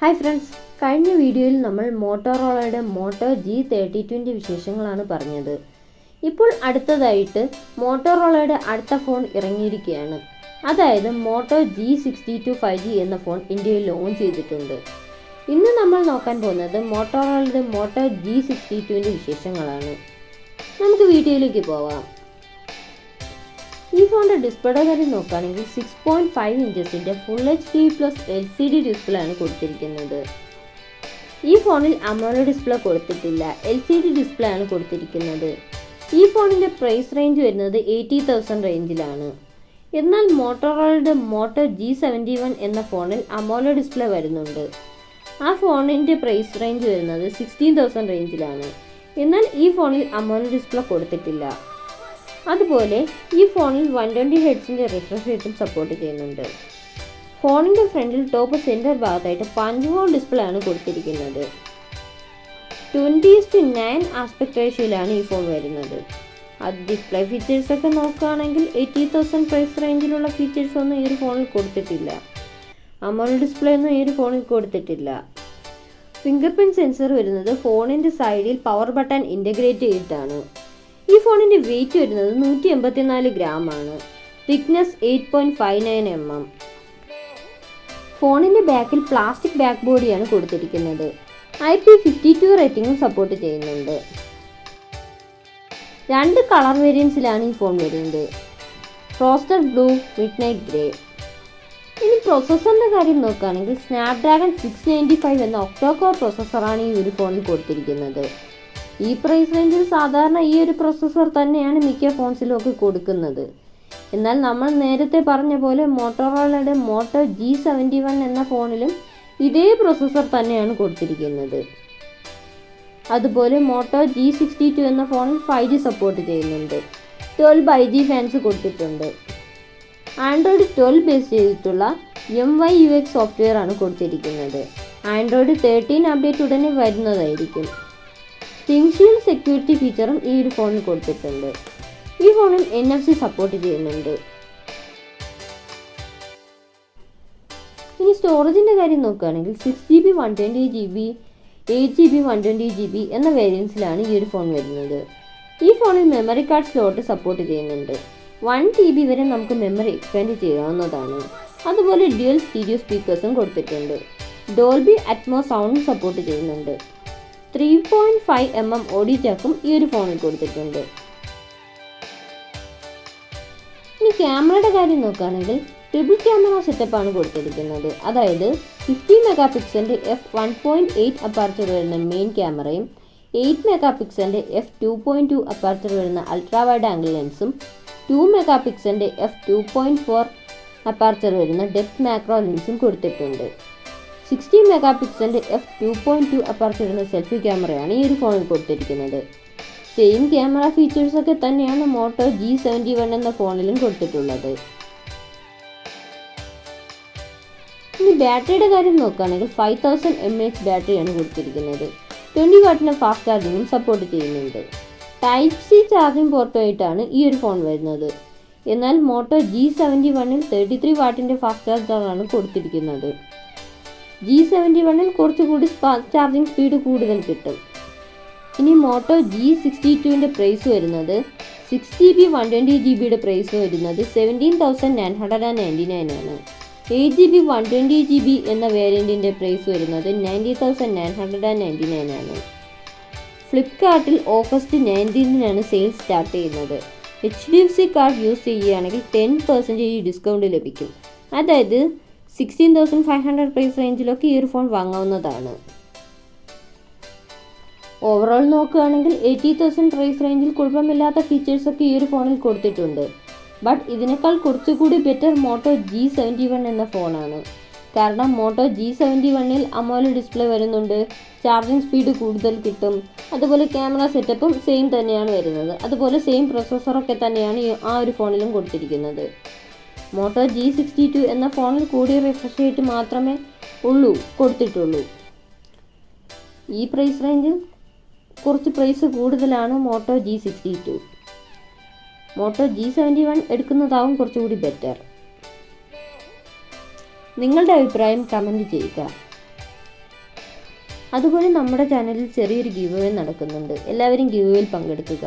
Hi friends, കഴിഞ്ഞ വീഡിയോയിൽ നമ്മൾ മോട്ടോറോളയുടെ മോട്ടോ G32 വിശേഷങ്ങളാണ് പറഞ്ഞത്. ഇപ്പോൾ അടുത്തതായിട്ട് മോട്ടോറോളയുടെ അടുത്ത ഫോൺ ഇറങ്ങിയിരിക്കുകയാണ്. അതായത് മോട്ടോ G62 5G എന്ന ഫോൺ ഇന്ത്യയിൽ ലോഞ്ച് ചെയ്തിട്ടുണ്ട്. ഇന്ന് നമ്മൾ നോക്കാൻ പോകുന്നത് മോട്ടോറോളയുടെ മോട്ടോ G62 വിശേഷങ്ങളാണ്. നമുക്ക് വീഡിയോയിലേക്ക് പോവാം. ഈ ഫോണിൻ്റെ ഡിസ്പ്ലേയുടെ കാര്യം നോക്കുകയാണെങ്കിൽ 6.5 ഇഞ്ചസിൻ്റെ full HD plus LCD display ആണ് കൊടുത്തിരിക്കുന്നത്. ഈ ഫോണിൽ AMOLED ഡിസ്പ്ലേ കൊടുത്തിട്ടില്ല, LCD ഡിസ്പ്ലേ ആണ് കൊടുത്തിരിക്കുന്നത്. ഈ ഫോണിൻ്റെ പ്രൈസ് റേഞ്ച് വരുന്നത് 80,000 റേഞ്ചിലാണ്. എന്നാൽ മോട്ടോറോളയുടെ മോട്ടോ G71 എന്ന ഫോണിൽ AMOLED ഡിസ്പ്ലേ വരുന്നുണ്ട്. ആ ഫോണിൻ്റെ പ്രൈസ് റേഞ്ച് വരുന്നത് 16,000 റേഞ്ചിലാണ്. എന്നാൽ ഈ ഫോണിൽ AMOLED ഡിസ്പ്ലേ കൊടുത്തിട്ടില്ല. അതുപോലെ ഈ ഫോണിൽ 120 ഹെർട്സിൻ്റെ റിഫ്രഷ് റേറ്റും സപ്പോർട്ട് ചെയ്യുന്നുണ്ട്. ഫോണിൻ്റെ ഫ്രണ്ടിൽ ടോപ്പ് സെൻറ്റർ ഭാഗത്തായിട്ട് പഞ്ച് ഹോൾ ഡിസ്പ്ലേ ആണ് കൊടുത്തിരിക്കുന്നത്. 20:9 ആസ്പെക്ട് റേഷ്യോയിലാണ് ഈ ഫോൺ വരുന്നത്. അത് ഡിസ്പ്ലേ ഫീച്ചേഴ്സൊക്കെ നോക്കുകയാണെങ്കിൽ 80,000 പ്രൈസ് റേഞ്ചിലുള്ള ഫീച്ചേഴ്സ് ഒന്നും ഈ ഒരു ഫോണിൽ കൊടുത്തിട്ടില്ല. AMOLED ഡിസ്പ്ലേ ഒന്നും ഈ ഒരു ഫോണിൽ കൊടുത്തിട്ടില്ല. ഫിംഗർ പ്രിൻറ്റ് സെൻസർ വരുന്നത് ഫോണിൻ്റെ സൈഡിൽ പവർ ബട്ടൺ ഇൻ്റഗ്രേറ്റ് ചെയ്തിട്ടാണ്. ഈ ഫോണിൻ്റെ വെയിറ്റ് വരുന്നത് 184 ഗ്രാം ആണ്. Thickness 8.59 mm. ഫോണിൻ്റെ ബാക്കിൽ പ്ലാസ്റ്റിക് ബാക്ക് ബോഡിയാണ് കൊടുത്തിരിക്കുന്നത്. IP52 റേറ്റിംഗും സപ്പോർട്ട് ചെയ്യുന്നുണ്ട്. 2 കളർ വേരിയൻസിലാണ് ഈ ഫോൺ വരുന്നത്, ഫ്രോസ്റ്റഡ് ബ്ലൂ, മിഡ്നൈറ്റ് ഗ്രേ. ഇനി പ്രൊസസ്സറിൻ്റെ കാര്യം നോക്കുകയാണെങ്കിൽ സ്നാപ്ഡ്രാഗൺ 695 എന്ന ഒക്ടോ കോർ പ്രൊസസ്സറാണ് ഈ ഒരു ഫോണിൽ കൊടുത്തിരിക്കുന്നത്. ഈ പ്രൈസ് റേഞ്ചിൽ സാധാരണ ഈ ഒരു പ്രൊസസ്സർ തന്നെയാണ് മിക്ക ഫോൺസിലൊക്കെ കൊടുക്കുന്നത്. എന്നാൽ നമ്മൾ നേരത്തെ പറഞ്ഞ പോലെ മോട്ടോറോളയുടെ മോട്ടോ G71 എന്ന ഫോണിലും ഇതേ പ്രൊസസ്സർ തന്നെയാണ് കൊടുത്തിരിക്കുന്നത്. അതുപോലെ മോട്ടോ G62 എന്ന ഫോണിൽ 5G സപ്പോർട്ട് ചെയ്യുന്നുണ്ട്. 12 ഫാൻസ് കൊടുത്തിട്ടുണ്ട്. ആൻഡ്രോയിഡ് 12 ബേസ് ചെയ്തിട്ടുള്ള MyUX സോഫ്റ്റ്വെയർ ആണ് കൊടുത്തിരിക്കുന്നത്. ആൻഡ്രോയിഡ് 13 അപ്ഡേറ്റ് ഉടനെ വരുന്നതായിരിക്കും. തിങ്ഷീൽഡ് സെക്യൂരിറ്റി ഫീച്ചറും ഈ ഒരു ഫോണിൽ കൊടുത്തിട്ടുണ്ട്. ഈ ഫോണിൽ NFC സപ്പോർട്ട് ചെയ്യുന്നുണ്ട്. ഇനി സ്റ്റോറേജിൻ്റെ കാര്യം നോക്കുകയാണെങ്കിൽ 6GB 128GB 8GB 120GB എന്ന വേരിയൻസിലാണ് ഈ ഒരു ഫോൺ വരുന്നത്. ഈ ഫോണിൽ മെമ്മറി കാർഡ് സ്ലോട്ട് സപ്പോർട്ട് ചെയ്യുന്നുണ്ട്. 1TB വരെ നമുക്ക് മെമ്മറി എക്സ്പാൻഡ് ചെയ്യാവുന്നതാണ്. അതുപോലെ ഡ്യുവൽ സ്റ്റീരിയോ സ്പീക്കേഴ്സും കൊടുത്തിട്ടുണ്ട്. ഡോൾബി അറ്റ്മോസ് സൗണ്ടും സപ്പോർട്ട് ചെയ്യുന്നുണ്ട്. 3.5 mm ഓഡിയോ ജാക്കും ഈ ഒരു ഫോണിൽ കൊടുത്തിട്ടുണ്ട്. ഇനി ക്യാമറയുടെ കാര്യം നോക്കുകയാണെങ്കിൽ ട്രിപ്പിൾ ക്യാമറ സെറ്റപ്പാണ് കൊടുത്തിരിക്കുന്നത്. അതായത് 50 മെഗാപിക്സലിൻ്റെ f1.8 അപ്പാർച്ചർ വരുന്ന മെയിൻ ക്യാമറയും 8 മെഗാപിക്സലിൻ്റെ f2.2 അപ്പാർച്ചർ വരുന്ന അൾട്രാ വൈഡ് ആംഗിൾ ലെൻസും 2 മെഗാപിക്സലിൻ്റെ f2.4 അപ്പാർച്ചർ വരുന്ന ഡെപ്ത് മാക്രോ ലെൻസും കൊടുത്തിട്ടുണ്ട്. 60 മെഗാപിക്സലിൻ്റെ f2.2 അപ്പാർച്ചർ വരുന്ന സെൽഫി ക്യാമറയാണ് ഈ ഒരു ഫോണിൽ കൊടുത്തിരിക്കുന്നത്. സെയിം ക്യാമറ ഫീച്ചേഴ്സൊക്കെ തന്നെയാണ് മോട്ടോ G71 എന്ന ഫോണിലും കൊടുത്തിട്ടുള്ളത്. ഇനി ബാറ്ററിയുടെ കാര്യം നോക്കുകയാണെങ്കിൽ 5000 mAh ബാറ്ററിയാണ് കൊടുത്തിരിക്കുന്നത്. 20 വാട്ടിൻ്റെ ഫാസ്റ്റ് ചാർജിങ്ങും സപ്പോർട്ട് ചെയ്യുന്നുണ്ട്. Type-C ചാർജിംഗ് പോർട്ടുമായിട്ടാണ് ഈ ഒരു ഫോൺ വരുന്നത്. എന്നാൽ മോട്ടോ G71ൽ 33 വാട്ടിൻ്റെ ഫാസ്റ്റ് ചാർജറാണ് കൊടുത്തിരിക്കുന്നത്. G71ൽ കുറച്ചുകൂടി ചാർജിങ് സ്പീഡ് കൂടുതൽ കിട്ടും. ഇനി മോട്ടോ G62ൻ്റെ പ്രൈസ് വരുന്നത് 6GB 120GB പ്രൈസ് വരുന്നത് 17,999 ആണ്. 8GB 120GB എന്ന വേരിയൻറ്റിൻ്റെ പ്രൈസ് വരുന്നത് 90,999 ആണ്. ഫ്ലിപ്കാർട്ടിൽ ഓഗസ്റ്റ് 19-നാണ് സെയിൽ സ്റ്റാർട്ട് ചെയ്യുന്നത്. HDFC കാർഡ് യൂസ് ചെയ്യുകയാണെങ്കിൽ 10% ഡിസ്കൗണ്ട് ലഭിക്കും. അതായത് 16,500 പ്രൈസ് റേഞ്ചിലൊക്കെ ഈ ഒരു ഫോൺ വാങ്ങാവുന്നതാണ്. ഓവറോൾ നോക്കുകയാണെങ്കിൽ 80,000 പ്രൈസ് റേഞ്ചിൽ കുഴപ്പമില്ലാത്ത ഫീച്ചേഴ്സൊക്കെ ഈ ഒരു ഫോണിൽ കൊടുത്തിട്ടുണ്ട്. ബട്ട് ഇതിനേക്കാൾ കുറച്ചുകൂടി ബെറ്റർ മോട്ടോ G71 എന്ന ഫോണാണ്. കാരണം മോട്ടോ G71ൽ AMOLED ഡിസ്പ്ലേ വരുന്നുണ്ട്, ചാർജിങ് സ്പീഡ് കൂടുതൽ കിട്ടും. അതുപോലെ ക്യാമറ സെറ്റപ്പും സെയിം തന്നെയാണ് വരുന്നത്. അതുപോലെ സെയിം പ്രൊസസ്സറൊക്കെ തന്നെയാണ് ആ ഒരു ഫോണിലും കൊടുത്തിരിക്കുന്നത്. മോട്ടോ G62 എന്ന ഫോണിൽ കൂടിയ റിഫ്രഷ് റേറ്റ് മാത്രമേ കൊടുത്തിട്ടുള്ളൂ. ഈ പ്രൈസ് റേഞ്ചിൽ കുറച്ച് പ്രൈസ് കൂടുതലാണ് മോട്ടോ G62. മോട്ടോ G71 എടുക്കുന്നതാവും കുറച്ചുകൂടി ബെറ്റർ. നിങ്ങളുടെ അഭിപ്രായം കമൻറ്റ് ചെയ്യുക. അതുപോലെ നമ്മുടെ ചാനലിൽ ചെറിയൊരു ഗീവ് അവേ നടക്കുന്നുണ്ട്. എല്ലാവരും ഗീവ് അവേയിൽ പങ്കെടുക്കുക.